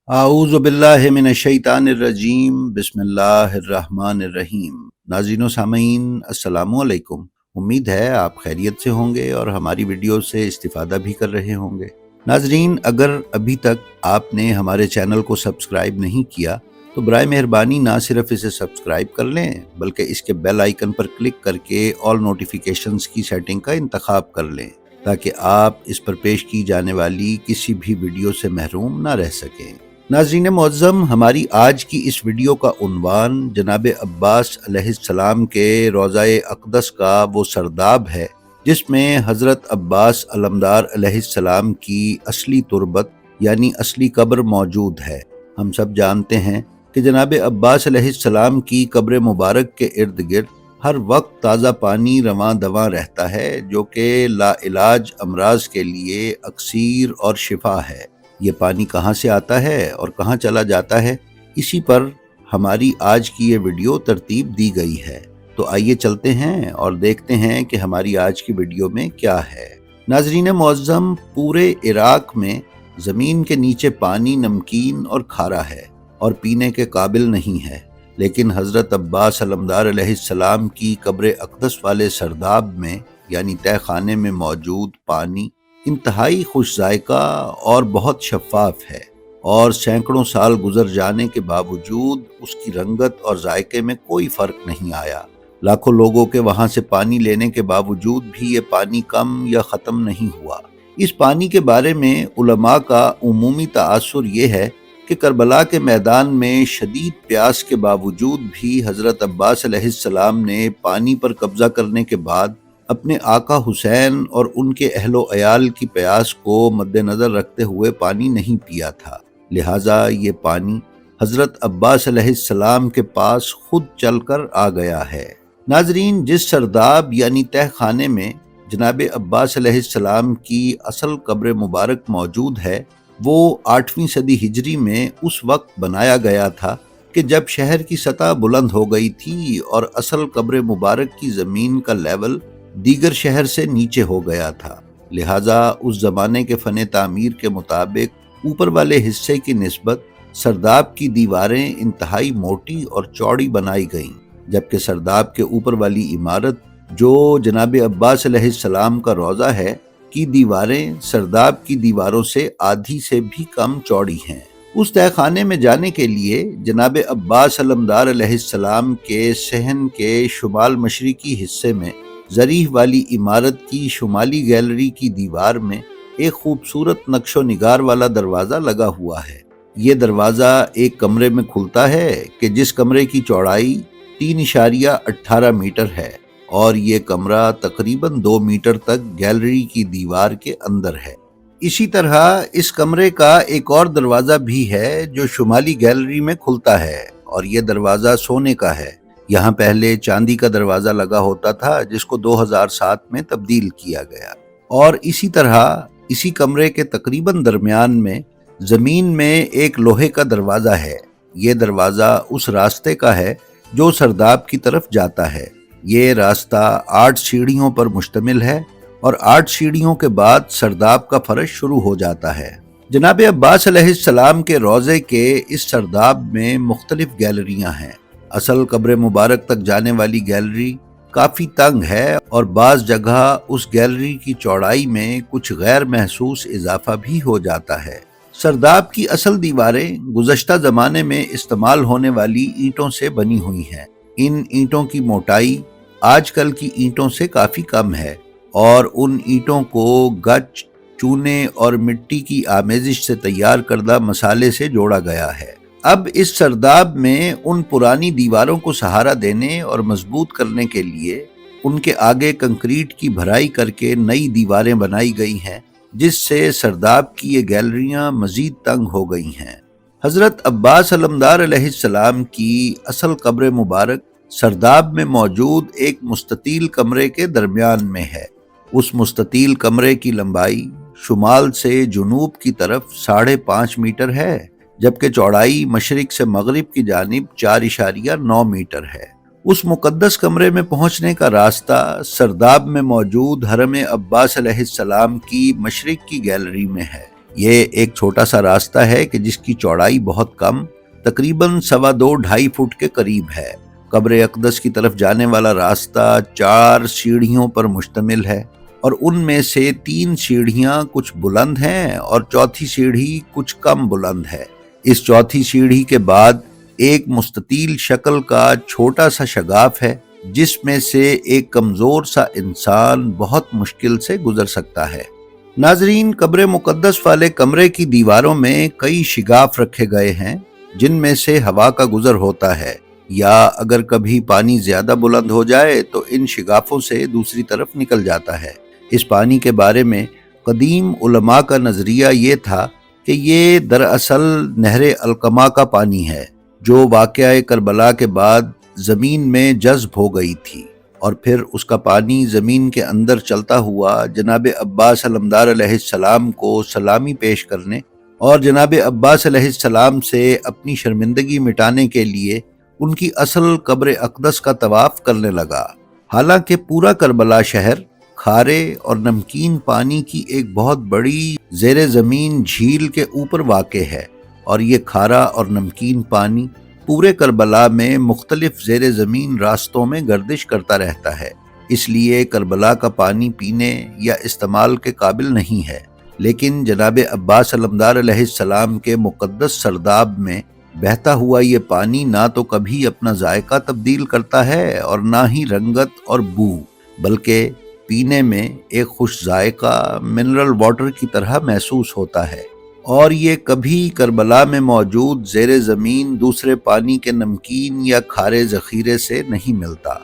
اعوذ باللہ من الشیطان الرجیم بسم اللہ الرحمن الرحیم۔ ناظرین و سامعین السلام علیکم۔ امید ہے آپ خیریت سے ہوں گے اور ہماری ویڈیو سے استفادہ بھی کر رہے ہوں گے۔ ناظرین، اگر ابھی تک آپ نے ہمارے چینل کو سبسکرائب نہیں کیا تو برائے مہربانی نہ صرف اسے سبسکرائب کر لیں بلکہ اس کے بیل آئیکن پر کلک کر کے آل نوٹیفیکیشنز کی سیٹنگ کا انتخاب کر لیں تاکہ آپ اس پر پیش کی جانے والی کسی بھی ویڈیو سے محروم نہ رہ سکیں۔ ناظرین معظم، ہماری آج کی اس ویڈیو کا عنوان جناب عباس علیہ السلام کے روضہ اقدس کا وہ سرداب ہے جس میں حضرت عباس علمدار علیہ السلام کی اصلی تربت یعنی اصلی قبر موجود ہے۔ ہم سب جانتے ہیں کہ جناب عباس علیہ السلام کی قبر مبارک کے ارد گرد ہر وقت تازہ پانی رواں دواں رہتا ہے جو کہ لا علاج امراض کے لیے اکسیر اور شفا ہے۔ یہ پانی کہاں سے آتا ہے اور کہاں چلا جاتا ہے، اسی پر ہماری آج کی یہ ویڈیو ترتیب دی گئی ہے۔ تو آئیے چلتے ہیں اور دیکھتے ہیں کہ ہماری آج کی ویڈیو میں کیا ہے۔ ناظرین معظم، پورے عراق میں زمین کے نیچے پانی نمکین اور کھارا ہے اور پینے کے قابل نہیں ہے، لیکن حضرت عباس علمدار علیہ السلام کی قبر اقدس والے سرداب میں یعنی تہ خانے میں موجود پانی انتہائی خوش ذائقہ اور بہت شفاف ہے، اور سینکڑوں سال گزر جانے کے باوجود اس کی رنگت اور ذائقے میں کوئی فرق نہیں آیا۔ لاکھوں لوگوں کے وہاں سے پانی لینے کے باوجود بھی یہ پانی کم یا ختم نہیں ہوا۔ اس پانی کے بارے میں علماء کا عمومی تاثر یہ ہے کہ کربلا کے میدان میں شدید پیاس کے باوجود بھی حضرت عباس علیہ السلام نے پانی پر قبضہ کرنے کے بعد اپنے آقا حسین اور ان کے اہل و عیال کی پیاس کو مد نظر رکھتے ہوئے پانی نہیں پیا تھا، لہٰذا یہ پانی حضرت عباس علیہ السلام کے پاس خود چل کر آ گیا ہے۔ ناظرین، جس سرداب یعنی تہ خانے میں جناب عباس علیہ السلام کی اصل قبر مبارک موجود ہے وہ 8ویں صدی ہجری میں اس وقت بنایا گیا تھا کہ جب شہر کی سطح بلند ہو گئی تھی اور اصل قبر مبارک کی زمین کا لیول دیگر شہر سے نیچے ہو گیا تھا، لہٰذا اس زمانے کے فن تعمیر کے مطابق اوپر والے حصے کی نسبت سرداب کی دیواریں انتہائی موٹی اور چوڑی بنائی گئیں، جبکہ سرداب کے اوپر والی عمارت جو جناب عباس علیہ السلام کا روضہ ہے کی دیواریں سرداب کی دیواروں سے آدھی سے بھی کم چوڑی ہیں۔ اس تہ خانے میں جانے کے لیے جناب عباس علمدار علیہ السلام کے صحن کے شمال مشرقی حصے میں زریح والی عمارت کی شمالی گیلری کی دیوار میں ایک خوبصورت نقش و نگار والا دروازہ لگا ہوا ہے۔ یہ دروازہ ایک کمرے میں کھلتا ہے کہ جس کمرے کی چوڑائی 3.18 میٹر ہے اور یہ کمرہ تقریباً 2 میٹر تک گیلری کی دیوار کے اندر ہے۔ اسی طرح اس کمرے کا ایک اور دروازہ بھی ہے جو شمالی گیلری میں کھلتا ہے اور یہ دروازہ سونے کا ہے۔ یہاں پہلے چاندی کا دروازہ لگا ہوتا تھا جس کو 2007 میں تبدیل کیا گیا، اور اسی طرح اسی کمرے کے تقریباً درمیان میں زمین میں ایک لوہے کا دروازہ ہے۔ یہ دروازہ اس راستے کا ہے جو سرداب کی طرف جاتا ہے۔ یہ راستہ 8 سیڑھیوں پر مشتمل ہے اور 8 سیڑھیوں کے بعد سرداب کا فرش شروع ہو جاتا ہے۔ جناب عباس علیہ السلام کے روضے کے اس سرداب میں مختلف گیلریاں ہیں۔ اصل قبر مبارک تک جانے والی گیلری کافی تنگ ہے اور بعض جگہ اس گیلری کی چوڑائی میں کچھ غیر محسوس اضافہ بھی ہو جاتا ہے۔ سرداب کی اصل دیواریں گزشتہ زمانے میں استعمال ہونے والی اینٹوں سے بنی ہوئی ہیں۔ ان اینٹوں کی موٹائی آج کل کی اینٹوں سے کافی کم ہے اور ان اینٹوں کو گچ، چونے اور مٹی کی آمیزش سے تیار کردہ مسالے سے جوڑا گیا ہے۔ اب اس سرداب میں ان پرانی دیواروں کو سہارا دینے اور مضبوط کرنے کے لیے ان کے آگے کنکریٹ کی بھرائی کر کے نئی دیواریں بنائی گئی ہیں، جس سے سرداب کی یہ گیلریاں مزید تنگ ہو گئی ہیں۔ حضرت عباس علمدار علیہ السلام کی اصل قبر مبارک سرداب میں موجود ایک مستطیل کمرے کے درمیان میں ہے۔ اس مستطیل کمرے کی لمبائی شمال سے جنوب کی طرف 5.5 میٹر ہے، جبکہ چوڑائی مشرق سے مغرب کی جانب 4.9 میٹر ہے۔ اس مقدس کمرے میں پہنچنے کا راستہ سرداب میں موجود حرم عباس علیہ السلام کی مشرق کی گیلری میں ہے۔ یہ ایک چھوٹا سا راستہ ہے کہ جس کی چوڑائی بہت کم، تقریباً 2.5 فٹ کے قریب ہے۔ قبر اقدس کی طرف جانے والا راستہ 4 سیڑھیوں پر مشتمل ہے، اور ان میں سے 3 سیڑھیاں کچھ بلند ہیں اور چوتھی سیڑھی کچھ کم بلند ہے۔ اس چوتھی سیڑھی کے بعد ایک مستطیل شکل کا چھوٹا سا شگاف ہے، جس میں سے ایک کمزور سا انسان بہت مشکل سے گزر سکتا ہے۔ ناظرین، قبر مقدس والے کمرے کی دیواروں میں کئی شگاف رکھے گئے ہیں، جن میں سے ہوا کا گزر ہوتا ہے، یا اگر کبھی پانی زیادہ بلند ہو جائے تو ان شگافوں سے دوسری طرف نکل جاتا ہے۔ اس پانی کے بارے میں قدیم علماء کا نظریہ یہ تھا کہ یہ دراصل نہر القمہ کا پانی ہے، جو واقعہ کربلا کے بعد زمین میں جذب ہو گئی تھی، اور پھر اس کا پانی زمین کے اندر چلتا ہوا جناب عباس علمدار علیہ السلام کو سلامی پیش کرنے اور جناب عباس علیہ السلام سے اپنی شرمندگی مٹانے کے لیے ان کی اصل قبر اقدس کا طواف کرنے لگا۔ حالانکہ پورا کربلا شہر کھارے اور نمکین پانی کی ایک بہت بڑی زیر زمین جھیل کے اوپر واقع ہے، اور یہ کھارا اور نمکین پانی پورے کربلا میں مختلف زیر زمین راستوں میں گردش کرتا رہتا ہے، اس لیے کربلا کا پانی پینے یا استعمال کے قابل نہیں ہے۔ لیکن جناب عباس علمدار علیہ السلام کے مقدس سرداب میں بہتا ہوا یہ پانی نہ تو کبھی اپنا ذائقہ تبدیل کرتا ہے اور نہ ہی رنگت اور بو، بلکہ پینے میں ایک خوش ذائقہ منرل واٹر کی طرح محسوس ہوتا ہے، اور یہ کبھی کربلا میں موجود زیر زمین دوسرے پانی کے نمکین یا کھارے ذخیرے سے نہیں ملتا۔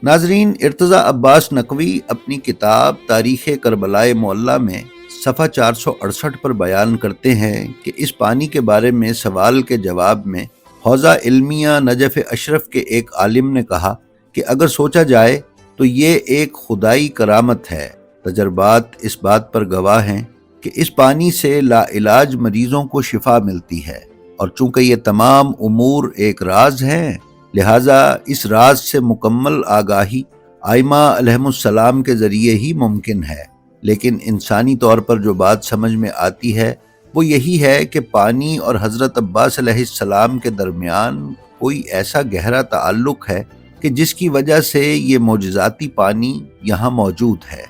ناظرین، ارتضیٰ عباس نقوی اپنی کتاب تاریخ کربلا معلیٰ میں صفحہ 468 پر بیان کرتے ہیں کہ اس پانی کے بارے میں سوال کے جواب میں حوزہ علمیہ نجف اشرف کے ایک عالم نے کہا کہ اگر سوچا جائے تو یہ ایک خدائی کرامت ہے۔ تجربات اس بات پر گواہ ہیں کہ اس پانی سے لا علاج مریضوں کو شفا ملتی ہے، اور چونکہ یہ تمام امور ایک راز ہیں، لہٰذا اس راز سے مکمل آگاہی ائمہ علیہم السلام کے ذریعے ہی ممکن ہے۔ لیکن انسانی طور پر جو بات سمجھ میں آتی ہے وہ یہی ہے کہ پانی اور حضرت عباس علیہ السلام کے درمیان کوئی ایسا گہرا تعلق ہے کہ جس کی وجہ سے یہ معجزاتی پانی یہاں موجود ہے۔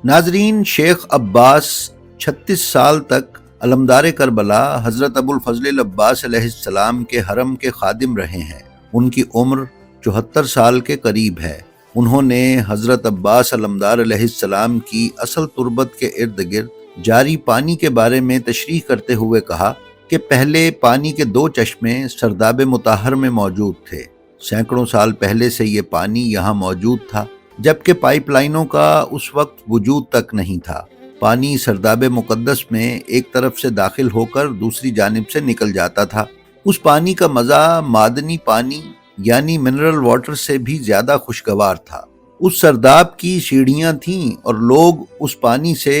ناظرین، شیخ عباس 36 سال تک علمدار کربلا حضرت ابو الفضل العباس علیہ السلام کے حرم کے خادم رہے ہیں۔ ان کی عمر 74 سال کے قریب ہے۔ انہوں نے حضرت عباس علمدار علیہ السلام کی اصل تربت کے ارد گرد جاری پانی کے بارے میں تشریح کرتے ہوئے کہا کہ پہلے پانی کے 2 چشمے سرداب مطہر میں موجود تھے۔ سینکڑوں سال پہلے سے یہ پانی یہاں موجود تھا، جبکہ پائپ لائنوں کا اس وقت وجود تک نہیں تھا۔ پانی سرداب مقدس میں ایک طرف سے داخل ہو کر دوسری جانب سے نکل جاتا تھا۔ اس پانی کا مزہ معدنی پانی یعنی منرل واٹر سے بھی زیادہ خوشگوار تھا۔ اس سرداب کی سیڑھیاں تھیں اور لوگ اس پانی سے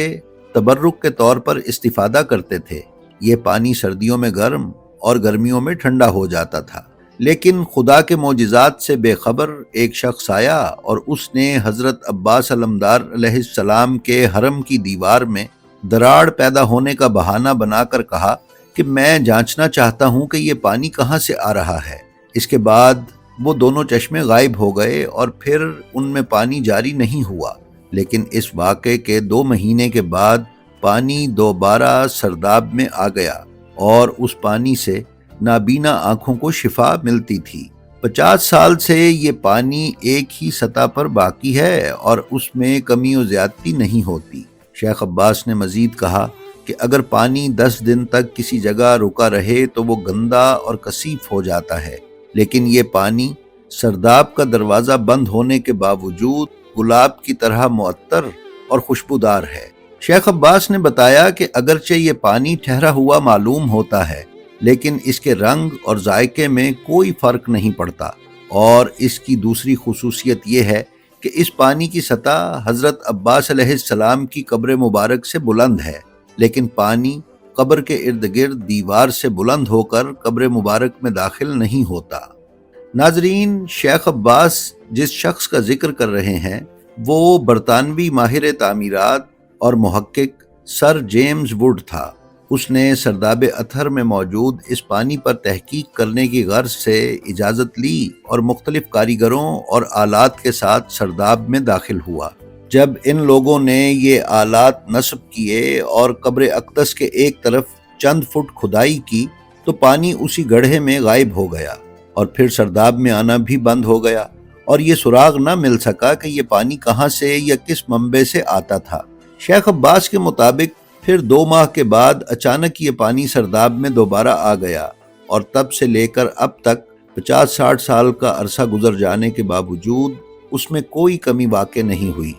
تبرک کے طور پر استفادہ کرتے تھے۔ یہ پانی سردیوں میں گرم اور گرمیوں میں ٹھنڈا ہو جاتا تھا۔ لیکن خدا کے معجزات سے بے خبر ایک شخص آیا اور اس نے حضرت عباس علمدار علیہ السلام کے حرم کی دیوار میں دراڑ پیدا ہونے کا بہانہ بنا کر کہا کہ میں جانچنا چاہتا ہوں کہ یہ پانی کہاں سے آ رہا ہے۔ اس کے بعد وہ دونوں چشمے غائب ہو گئے اور پھر ان میں پانی جاری نہیں ہوا۔ لیکن اس واقعے کے 2 مہینے کے بعد پانی دوبارہ سرداب میں آ گیا اور اس پانی سے نابینا آنکھوں کو شفا ملتی تھی۔ 50 سال سے یہ پانی ایک ہی سطح پر باقی ہے اور اس میں کمی و زیادتی نہیں ہوتی۔ شیخ عباس نے مزید کہا کہ اگر پانی 10 دن تک کسی جگہ رکا رہے تو وہ گندا اور کثیف ہو جاتا ہے، لیکن یہ پانی سرداب کا دروازہ بند ہونے کے باوجود گلاب کی طرح معطر اور خوشبودار ہے۔ شیخ عباس نے بتایا کہ اگرچہ یہ پانی ٹھہرا ہوا معلوم ہوتا ہے، لیکن اس کے رنگ اور ذائقے میں کوئی فرق نہیں پڑتا، اور اس کی دوسری خصوصیت یہ ہے کہ اس پانی کی سطح حضرت عباس علیہ السلام کی قبر مبارک سے بلند ہے، لیکن پانی قبر کے ارد گرد دیوار سے بلند ہو کر قبر مبارک میں داخل نہیں ہوتا۔ ناظرین، شیخ عباس جس شخص کا ذکر کر رہے ہیں وہ برطانوی ماہر تعمیرات اور محقق سر جیمز ووڈ تھا۔ اس نے سرداب اطہر میں موجود اس پانی پر تحقیق کرنے کی غرض سے اجازت لی اور مختلف کاریگروں اور آلات کے ساتھ سرداب میں داخل ہوا۔ جب ان لوگوں نے یہ آلات نصب کیے اور قبر اقدس کے ایک طرف چند فٹ کھدائی کی تو پانی اسی گڑھے میں غائب ہو گیا اور پھر سرداب میں آنا بھی بند ہو گیا، اور یہ سراغ نہ مل سکا کہ یہ پانی کہاں سے یا کس منبع سے آتا تھا۔ شیخ عباس کے مطابق پھر 2 ماہ کے بعد اچانک یہ پانی سرداب میں دوبارہ آ گیا، اور تب سے لے کر اب تک 50-60 سال کا عرصہ گزر جانے کے باوجود اس میں کوئی کمی واقع نہیں ہوئی۔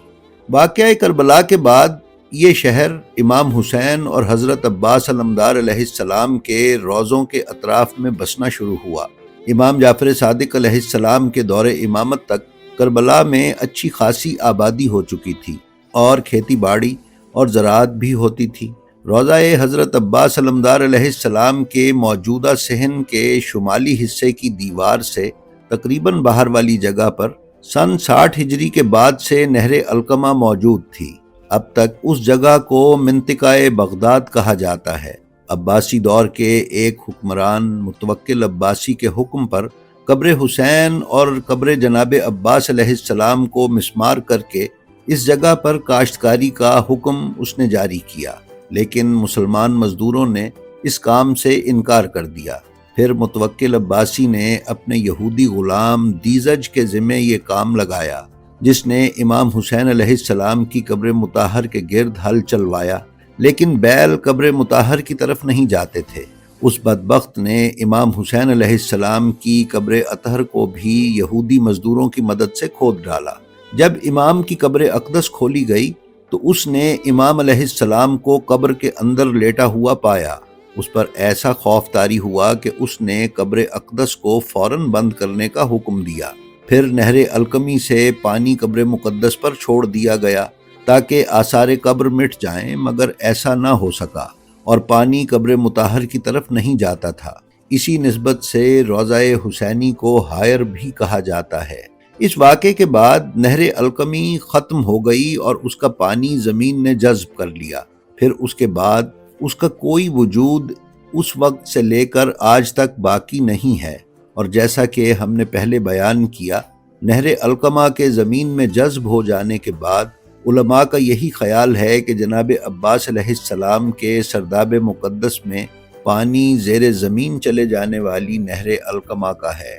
واقعہ کربلا کے بعد یہ شہر امام حسین اور حضرت عباس علمدار علیہ السلام کے روضوں کے اطراف میں بسنا شروع ہوا۔ امام جعفر صادق علیہ السلام کے دور امامت تک کربلا میں اچھی خاصی آبادی ہو چکی تھی اور کھیتی باڑی اور زراعت بھی ہوتی تھی۔ روضہ حضرت عباس علمدار علیہ السلام کے موجودہ صحن کے شمالی حصے کی دیوار سے تقریباً باہر والی جگہ پر سن 60 ہجری کے بعد سے نہر علقمہ موجود تھی۔ اب تک اس جگہ کو منطقہ بغداد کہا جاتا ہے۔ عباسی دور کے ایک حکمران متوکل عباسی کے حکم پر قبر حسین اور قبر جناب عباس علیہ السلام کو مسمار کر کے اس جگہ پر کاشتکاری کا حکم اس نے جاری کیا، لیکن مسلمان مزدوروں نے اس کام سے انکار کر دیا۔ پھر متوکل عباسی نے اپنے یہودی غلام دیزج کے ذمہ یہ کام لگایا، جس نے امام حسین علیہ السلام کی قبر مطہر کے گرد ہل چلوایا، لیکن بیل قبر مطہر کی طرف نہیں جاتے تھے۔ اس بدبخت نے امام حسین علیہ السلام کی قبر اطہر کو بھی یہودی مزدوروں کی مدد سے کھود ڈالا۔ جب امام کی قبر اقدس کھولی گئی تو اس نے امام علیہ السلام کو قبر کے اندر لیٹا ہوا پایا۔ اس پر ایسا خوف طاری ہوا کہ اس نے قبر اقدس کو فوراً بند کرنے کا حکم دیا۔ پھر نہر علقمی سے پانی قبر مقدس پر چھوڑ دیا گیا تاکہ آثار قبر مٹ جائیں، مگر ایسا نہ ہو سکا اور پانی قبر مطہر کی طرف نہیں جاتا تھا۔ اسی نسبت سے روضہ حسینی کو ہائر بھی کہا جاتا ہے۔ اس واقعے کے بعد نہر علقمی ختم ہو گئی اور اس کا پانی زمین نے جذب کر لیا۔ پھر اس کے بعد اس کا کوئی وجود اس وقت سے لے کر آج تک باقی نہیں ہے، اور جیسا کہ ہم نے پہلے بیان کیا، نہر علقمہ کے زمین میں جذب ہو جانے کے بعد علماء کا یہی خیال ہے کہ جناب عباس علیہ السلام کے سرداب مقدس میں پانی زیر زمین چلے جانے والی نہر علقمہ کا ہے۔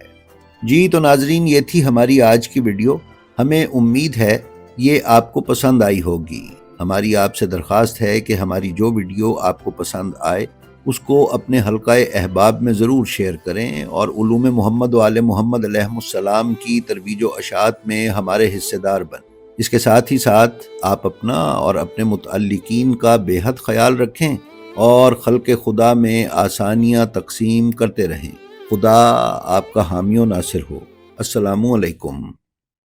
جی تو ناظرین، یہ تھی ہماری آج کی ویڈیو۔ ہمیں امید ہے یہ آپ کو پسند آئی ہوگی۔ ہماری آپ سے درخواست ہے کہ ہماری جو ویڈیو آپ کو پسند آئے اس کو اپنے حلقہ احباب میں ضرور شیئر کریں، اور علوم محمد و آل محمد علیہ السلام کی ترویج و اشاعت میں ہمارے حصہ دار بن۔ اس کے ساتھ ہی ساتھ آپ اپنا اور اپنے متعلقین کا بے حد خیال رکھیں اور خلق خدا میں آسانیاں تقسیم کرتے رہیں۔ خدا آپ کا حامی و ناصر ہو۔ السلام علیکم۔